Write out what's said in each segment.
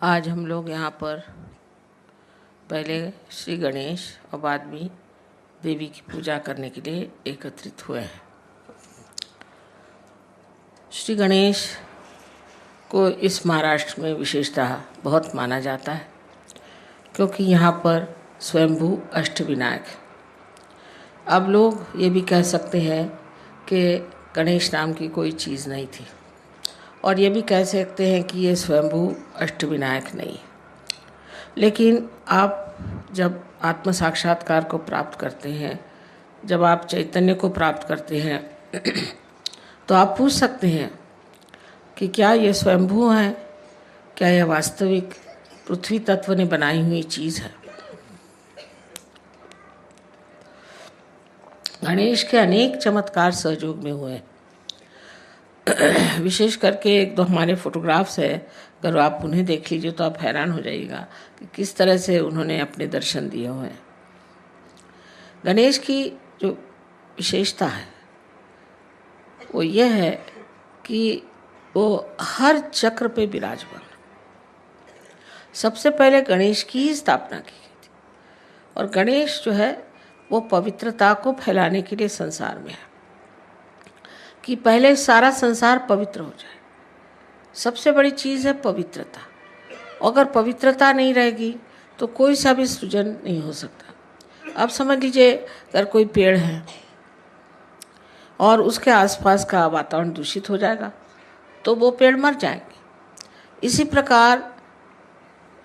आज हम लोग यहाँ पर पहले श्री गणेश और बाद में देवी की पूजा करने के लिए एकत्रित हुए हैं। श्री गणेश को इस महाराष्ट्र में विशेषतः बहुत माना जाता है, क्योंकि यहाँ पर स्वयंभू अष्टविनायक है। अब लोग ये भी कह सकते हैं कि गणेश नाम की कोई चीज़ नहीं थी, और ये भी कह सकते हैं कि ये स्वयंभू अष्टविनायक नहीं है। लेकिन आप जब आत्म साक्षात्कार को प्राप्त करते हैं, जब आप चैतन्य को प्राप्त करते हैं तो आप पूछ सकते हैं कि क्या ये स्वयंभू है, क्या यह वास्तविक पृथ्वी तत्व ने बनाई हुई चीज़ है। गणेश के अनेक चमत्कार सहयोग में हुए। विशेष करके एक दो हमारे फोटोग्राफ्स है, अगर आप उन्हें देख लीजिए तो आप हैरान हो जाइएगा कि किस तरह से उन्होंने अपने दर्शन दिए हुए हैं। गणेश की जो विशेषता है वो यह है कि वो हर चक्र पे विराजमान। सबसे पहले गणेश की ही स्थापना की गई थी, और गणेश जो है वो पवित्रता को फैलाने के लिए संसार में है, कि पहले सारा संसार पवित्र हो जाए। सबसे बड़ी चीज़ है पवित्रता। अगर पवित्रता नहीं रहेगी तो कोई सा भी सृजन नहीं हो सकता। अब समझ लीजिए, अगर कोई पेड़ है और उसके आसपास का वातावरण दूषित हो जाएगा तो वो पेड़ मर जाएंगे। इसी प्रकार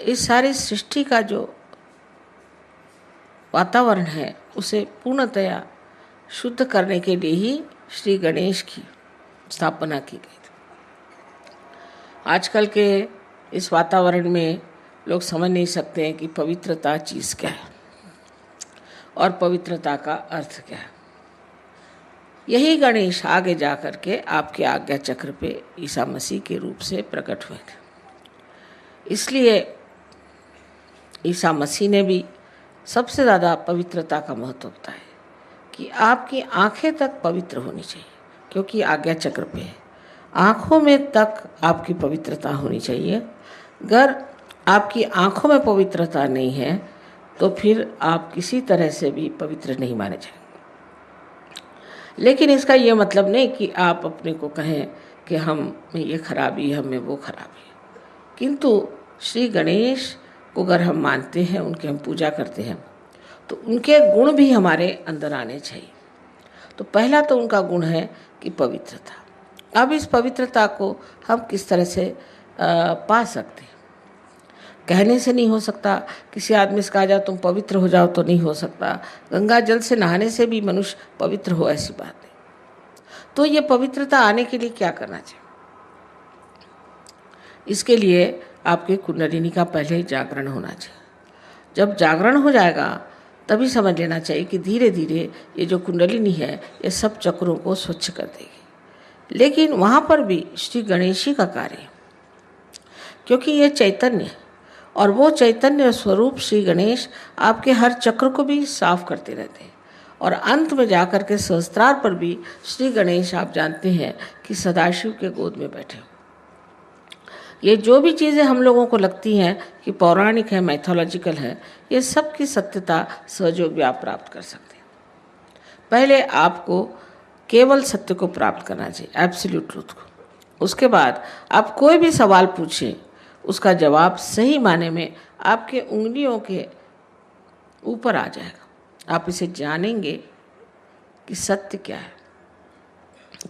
इस सारी सृष्टि का जो वातावरण है उसे पूर्णतया शुद्ध करने के लिए ही श्री गणेश की स्थापना की गई थी। आजकल के इस वातावरण में लोग समझ नहीं सकते हैं कि पवित्रता चीज़ क्या है और पवित्रता का अर्थ क्या है। यही गणेश आगे जा कर के आपके आज्ञा चक्र पे ईसा मसीह के रूप से प्रकट हुए थे। इसलिए ईसा मसीह ने भी सबसे ज़्यादा पवित्रता का महत्व बताया कि आपकी आंखें तक पवित्र होनी चाहिए, क्योंकि आज्ञा चक्र पे है। आँखों में तक आपकी पवित्रता होनी चाहिए। अगर आपकी आँखों में पवित्रता नहीं है तो फिर आप किसी तरह से भी पवित्र नहीं माने जाएंगे। लेकिन इसका ये मतलब नहीं कि आप अपने को कहें कि हम में ये खराबी है, हमें वो खराबी है। किंतु श्री गणेश को अगर हम मानते हैं, उनकी हम पूजा करते हैं, तो उनके गुण भी हमारे अंदर आने चाहिए। तो पहला तो उनका गुण है कि पवित्रता। अब इस पवित्रता को हम किस तरह से पा सकते हैं। कहने से नहीं हो सकता। किसी आदमी से कहा जाए तुम पवित्र हो जाओ तो नहीं हो सकता। गंगा जल से नहाने से भी मनुष्य पवित्र हो, ऐसी बात नहीं। तो ये पवित्रता आने के लिए क्या करना चाहिए? इसके लिए आपके कुंडलिनी का पहले जागरण होना चाहिए। जब जागरण हो जाएगा तभी समझ लेना चाहिए कि धीरे धीरे ये जो कुंडलिनी है ये सब चक्रों को स्वच्छ कर देगी। लेकिन वहाँ पर भी श्री गणेश ही का कार्य है, क्योंकि ये चैतन्य है, और वो चैतन्य स्वरूप श्री गणेश आपके हर चक्र को भी साफ करते रहते हैं। और अंत में जाकर के सहस्त्रार पर भी श्री गणेश, आप जानते हैं कि सदाशिव के गोद में बैठे हो। ये जो भी चीज़ें हम लोगों को लगती हैं कि पौराणिक है, मैथोलॉजिकल है, ये सब की सत्यता सहयोग भी आप प्राप्त कर सकते हैं। पहले आपको केवल सत्य को प्राप्त करना चाहिए, एब्सोल्यूट ट्रूथ को। उसके बाद आप कोई भी सवाल पूछें, उसका जवाब सही माने में आपके उंगलियों के ऊपर आ जाएगा। आप इसे जानेंगे कि सत्य क्या है।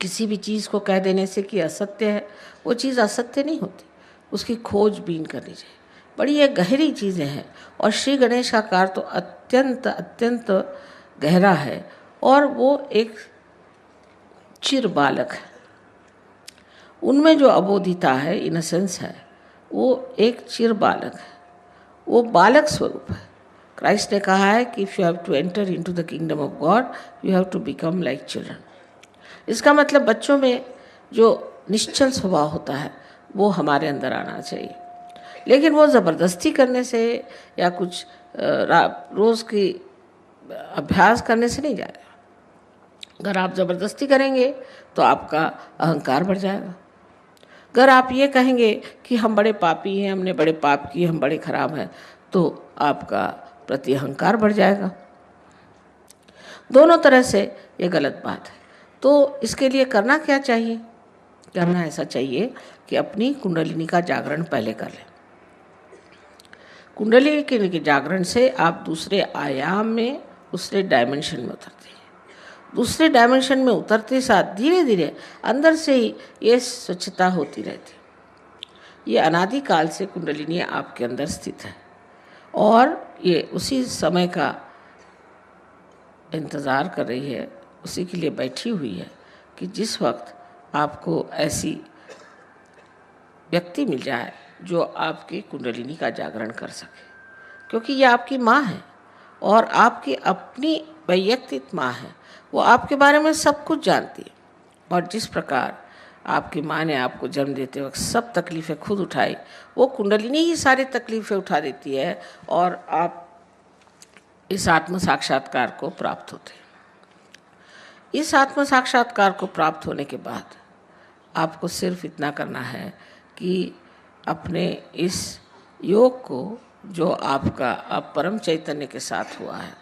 किसी भी चीज़ को कह देने से कि असत्य है, वो चीज़ असत्य नहीं होती। उसकी खोजबीन करनी चाहिए। बड़ी ये गहरी चीज़ें हैं, और श्री गणेश का कार्य तो अत्यंत अत्यंत गहरा है, और वो एक चिर बालक है। उनमें जो अबोधिता है, इनोसेंस है, वो एक चिर बालक है। वो बालक स्वरूप है। क्राइस्ट ने कहा है कि if you have to enter into the kingdom of God you have to become like children. इसका मतलब बच्चों में जो निश्चल स्वभाव होता है वो हमारे अंदर आना चाहिए। लेकिन वो ज़बरदस्ती करने से या कुछ रोज़ की अभ्यास करने से नहीं जाएगा। अगर आप ज़बरदस्ती करेंगे तो आपका अहंकार बढ़ जाएगा। अगर आप ये कहेंगे कि हम बड़े पापी हैं, हमने बड़े पाप किए, हम बड़े खराब हैं, तो आपका प्रति अहंकार बढ़ जाएगा। दोनों तरह से ये गलत बात है। तो इसके लिए करना क्या चाहिए? करना ऐसा चाहिए कि अपनी कुंडलिनी का जागरण पहले कर लें। कुंडलिनी के जागरण से आप दूसरे आयाम में, दूसरे डायमेंशन में उतरते हैं। दूसरे डायमेंशन में उतरते साथ धीरे धीरे अंदर से ही ये स्वच्छता होती रहती है। ये अनादिकाल से कुंडलिनी आपके अंदर स्थित है और ये उसी समय का इंतज़ार कर रही है, उसी के लिए बैठी हुई है कि जिस वक्त आपको ऐसी व्यक्ति मिल जाए जो आपकी कुंडलिनी का जागरण कर सके, क्योंकि ये आपकी माँ है और आपकी अपनी वैयक्तिक माँ है। वो आपके बारे में सब कुछ जानती है और जिस प्रकार आपकी माँ ने आपको जन्म देते वक्त सब तकलीफ़ें खुद उठाई, वो कुंडलिनी ही सारी तकलीफ़ें उठा देती है और आप इस आत्म साक्षात्कार को प्राप्त होते हैं। इस आत्म साक्षात्कार को प्राप्त होने के बाद आपको सिर्फ इतना करना है कि अपने इस योग को जो आपका अब परम चैतन्य के साथ हुआ है,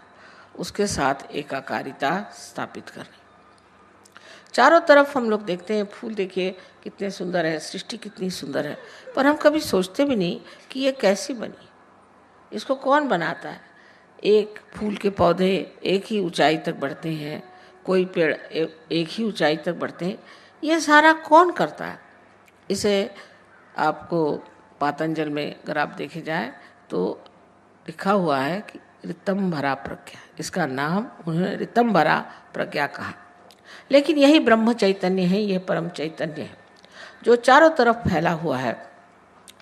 उसके साथ एकाकारिता स्थापित करनी। चारों तरफ हम लोग देखते हैं, फूल देखिए कितने सुंदर है, सृष्टि कितनी सुंदर है, पर हम कभी सोचते भी नहीं कि ये कैसी बनी, इसको कौन बनाता है। एक फूल के पौधे एक ही ऊंचाई तक बढ़ते हैं, कोई पेड़ एक ही ऊंचाई तक बढ़ते हैं, ये सारा कौन करता है? इसे आपको पातंजल में अगर आप देखे जाए तो लिखा हुआ है कि ऋतंभरा प्रज्ञा, इसका नाम उन्होंने ऋतंभरा प्रज्ञा कहा। लेकिन यही ब्रह्म चैतन्य है, यह परम चैतन्य है जो चारों तरफ फैला हुआ है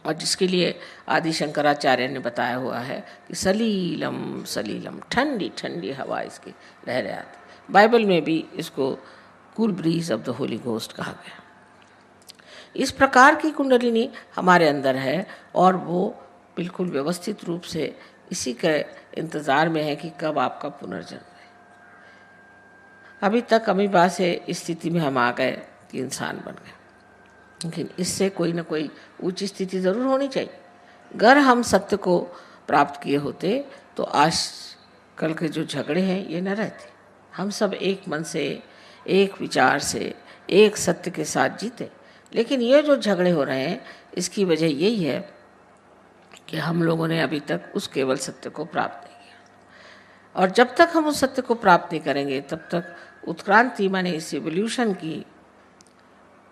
और जिसके लिए आदि शंकराचार्य ने बताया हुआ है कि सलीलम सलीलम, ठंडी ठंडी हवा इसकी लहरें आती। बाइबल में भी इसको cool bridge of the Holi ghost कहा गया। इस प्रकार की कुंडलिनी हमारे अंदर है और वो बिल्कुल व्यवस्थित रूप से इसी के इंतज़ार में है कि कब आपका पुनर्जन्म है। अभी तक अमीबा से इस स्थिति में हम आ गए कि इंसान बन गए, लेकिन इससे कोई ना कोई ऊंची स्थिति ज़रूर होनी चाहिए। अगर हम सत्य को प्राप्त किए होते तो आज कल के जो झगड़े हैं ये न रहते। हम सब एक मन से, एक विचार से, एक सत्य के साथ जीते। लेकिन ये जो झगड़े हो रहे हैं इसकी वजह यही है कि हम लोगों ने अभी तक उस केवल सत्य को प्राप्त नहीं किया, और जब तक हम उस सत्य को प्राप्त नहीं करेंगे तब तक उत्क्रांति माने इस एवोल्यूशन की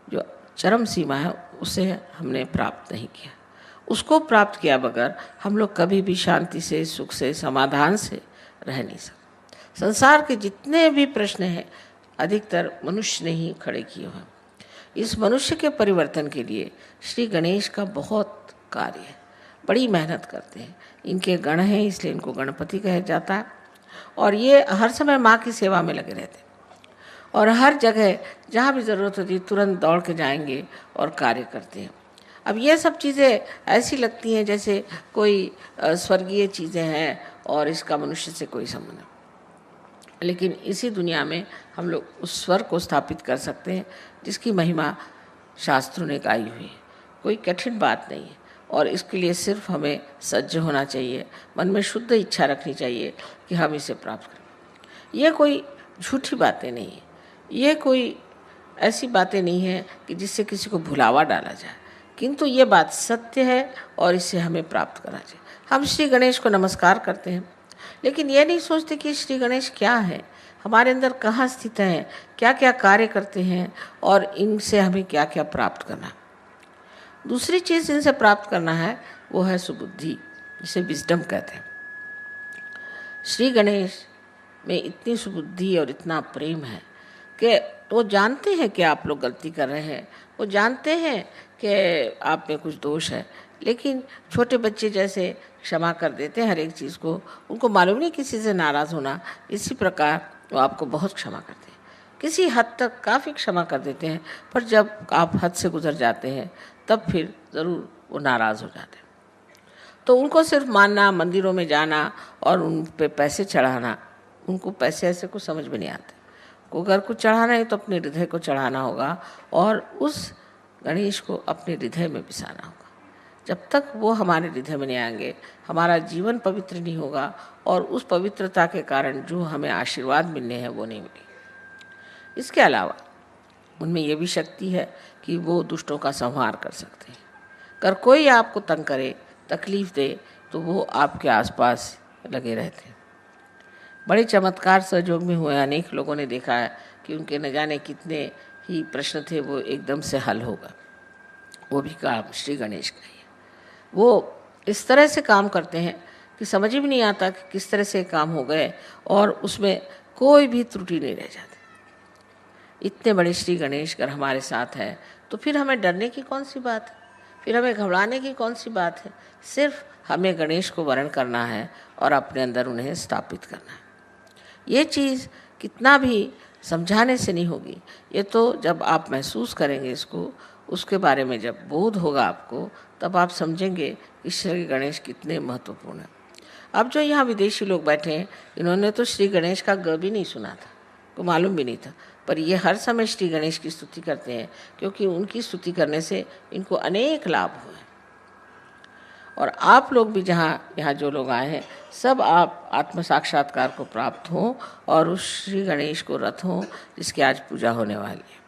जो चरम सीमा है उसे हमने प्राप्त नहीं किया। उसको प्राप्त किया बगैर हम लोग कभी भी शांति से, सुख से, समाधान से रह नहीं सकते। संसार के जितने भी प्रश्न हैं अधिकतर मनुष्य ने ही खड़े किए हैं। इस मनुष्य के परिवर्तन के लिए श्री गणेश का बहुत कार्य है, बड़ी मेहनत करते हैं। इनके गण हैं इसलिए इनको गणपति कहा जाता है और ये हर समय माँ की सेवा में लगे रहते हैं और हर जगह जहाँ भी ज़रूरत होती है तुरंत दौड़ के जाएंगे और कार्य करते हैं। अब ये सब चीज़ें ऐसी लगती हैं जैसे कोई स्वर्गीय चीज़ें हैं और इसका मनुष्य से कोई संबंध नहीं, लेकिन इसी दुनिया में हम लोग उस स्वर को स्थापित कर सकते हैं जिसकी महिमा शास्त्रों ने गाई हुई है। कोई कठिन बात नहीं है और इसके लिए सिर्फ हमें सज्ज होना चाहिए, मन में शुद्ध इच्छा रखनी चाहिए कि हम इसे प्राप्त करें। ये कोई झूठी बातें नहीं है, ये कोई ऐसी बातें नहीं है कि जिससे किसी को भुलावा डाला जाए, किंतु ये बात सत्य है और इसे हमें प्राप्त करना चाहिए। हम श्री गणेश को नमस्कार करते हैं लेकिन ये नहीं सोचते कि श्री गणेश क्या है, हमारे अंदर कहाँ स्थित हैं, क्या क्या कार्य करते हैं और इनसे हमें क्या क्या प्राप्त करना। दूसरी चीज़ इनसे प्राप्त करना है वो है सुबुद्धि, जिसे विजडम कहते हैं। श्री गणेश में इतनी सुबुद्धि और इतना प्रेम है कि वो जानते हैं कि आप लोग गलती कर रहे हैं, वो जानते हैं कि आप में कुछ दोष है, लेकिन छोटे बच्चे जैसे क्षमा कर देते हैं हर एक चीज़ को। उनको मालूम नहीं किसी से नाराज़ होना, इसी प्रकार वो आपको बहुत क्षमा करते हैं, किसी हद तक काफ़ी क्षमा कर देते हैं, पर जब आप हद से गुजर जाते हैं तब फिर ज़रूर वो नाराज़ हो जाते हैं। तो उनको सिर्फ मानना, मंदिरों में जाना और उन पे पैसे चढ़ाना, उनको पैसे ऐसे कुछ समझ में नहीं आते। को अगर कुछ चढ़ाना है तो अपने हृदय को चढ़ाना होगा और उस गणेश को अपने हृदय में बसाना होगा। जब तक वो हमारे हृदय में नहीं आएंगे, हमारा जीवन पवित्र नहीं होगा और उस पवित्रता के कारण जो हमें आशीर्वाद मिलने हैं वो नहीं मिलेंगे। इसके अलावा उनमें ये भी शक्ति है कि वो दुष्टों का संहार कर सकते हैं। अगर कोई आपको तंग करे, तकलीफ़ दे, तो वो आपके आसपास लगे रहते हैं। बड़े चमत्कार सहयोग में हुए, अनेक लोगों ने देखा है कि उनके न जाने कितने ही प्रश्न थे वो एकदम से हल होगा। वो भी काम श्री गणेश का ही है। वो इस तरह से काम करते हैं कि समझ ही नहीं आता कि किस तरह से काम हो गए और उसमें कोई भी त्रुटि नहीं रह जाती। इतने बड़े श्री गणेश अगर हमारे साथ है तो फिर हमें डरने की कौन सी बात है, फिर हमें घबराने की कौन सी बात है। सिर्फ हमें गणेश को वरण करना है और अपने अंदर उन्हें स्थापित करना है। ये चीज़ कितना भी समझाने से नहीं होगी, ये तो जब आप महसूस करेंगे इसको, उसके बारे में जब बोध होगा आपको, तब आप समझेंगे कि श्री गणेश कितने महत्वपूर्ण हैं। अब जो यहाँ विदेशी लोग बैठे हैं, इन्होंने तो श्री गणेश का ग भी नहीं सुना था, को मालूम भी नहीं था, पर ये हर समय श्री गणेश की स्तुति करते हैं क्योंकि उनकी स्तुति करने से इनको अनेक लाभ हुए। और आप लोग भी यहाँ जो लोग आए हैं, सब आप आत्म साक्षात्कार को प्राप्त हों और उस श्री गणेश को रथ हों जिसकी आज पूजा होने वाली है।